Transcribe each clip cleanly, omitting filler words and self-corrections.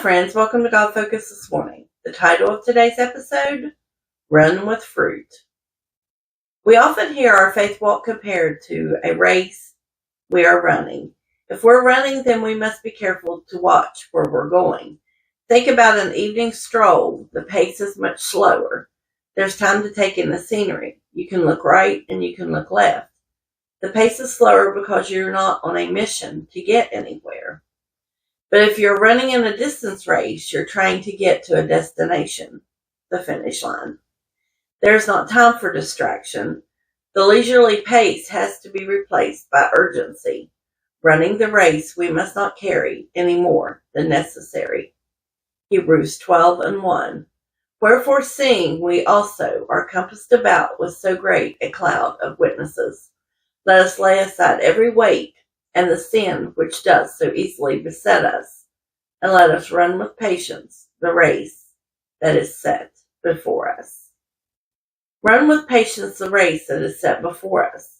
friends, welcome to God Focus this morning. The title of today's episode, Run with Fruit. We often hear our faith walk compared to a race we are running. If we're running, then we must be careful to watch where we're going. Think about an evening stroll. The pace is much slower. There's time to take in the scenery. You can look right and you can look left. The pace is slower because you're not on a mission to get anywhere. But if you're running in a distance race, you're trying to get to a destination, the finish line. There's not time for distraction. The leisurely pace has to be replaced by urgency. Running the race, we must not carry any more than necessary. Hebrews 12:1. Wherefore, seeing we also are compassed about with so great a cloud of witnesses, let us lay aside every weight and the sin which does so easily beset us, and let us run with patience the race that is set before us. Run with patience the race that is set before us.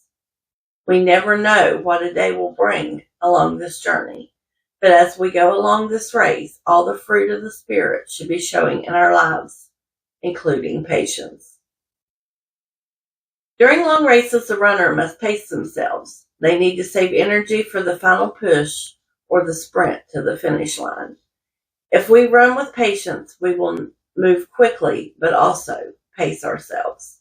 We never know what a day will bring along this journey, but as we go along this race, all the fruit of the Spirit should be showing in our lives, including patience. During long races, the runner must pace themselves. They need to save energy for the final push or the sprint to the finish line. If we run with patience, we will move quickly, but also pace ourselves.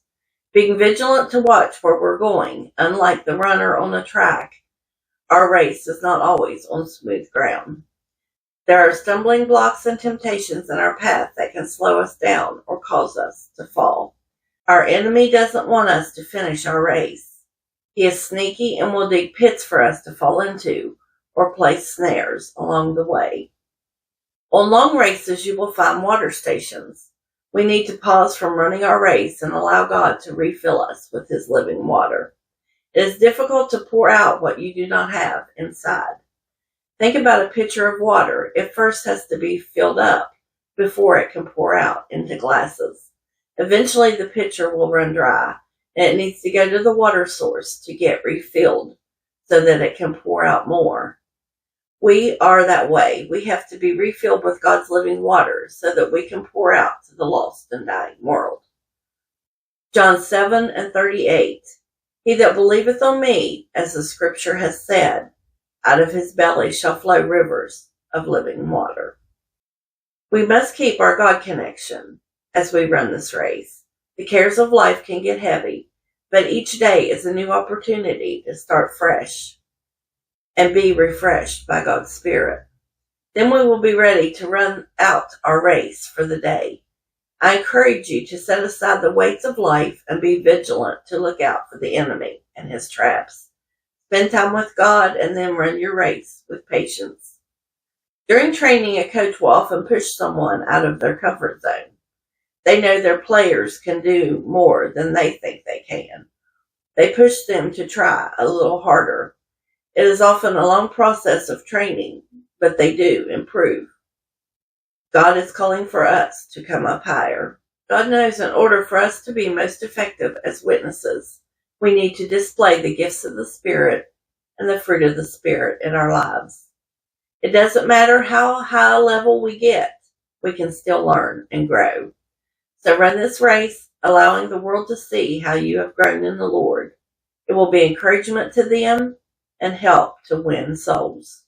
Being vigilant to watch where we're going, unlike the runner on a track, our race is not always on smooth ground. There are stumbling blocks and temptations in our path that can slow us down or cause us to fall. Our enemy doesn't want us to finish our race. He is sneaky and will dig pits for us to fall into or place snares along the way. On long races, you will find water stations. We need to pause from running our race and allow God to refill us with His living water. It is difficult to pour out what you do not have inside. Think about a pitcher of water. It first has to be filled up before it can pour out into glasses. Eventually, the pitcher will run dry, and it needs to go to the water source to get refilled so that it can pour out more. We are that way. We have to be refilled with God's living water so that we can pour out to the lost and dying world. John 7:38. He that believeth on me, as the scripture has said, out of his belly shall flow rivers of living water. We must keep our God connection as we run this race. The cares of life can get heavy, but each day is a new opportunity to start fresh and be refreshed by God's Spirit. Then we will be ready to run out our race for the day. I encourage you to set aside the weights of life and be vigilant to look out for the enemy and his traps. Spend time with God and then run your race with patience. During training, a coach will often push someone out of their comfort zone. They know their players can do more than they think they can. They push them to try a little harder. It is often a long process of training, but they do improve. God is calling for us to come up higher. God knows in order for us to be most effective as witnesses, we need to display the gifts of the Spirit and the fruit of the Spirit in our lives. It doesn't matter how high a level we get, we can still learn and grow. So run this race, allowing the world to see how you have grown in the Lord. It will be encouragement to them and help to win souls.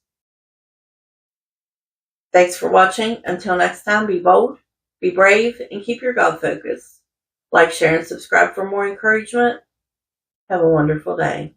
Thanks for watching. Until next time, be bold, be brave, and keep your God focus. Like, share, and subscribe for more encouragement. Have a wonderful day.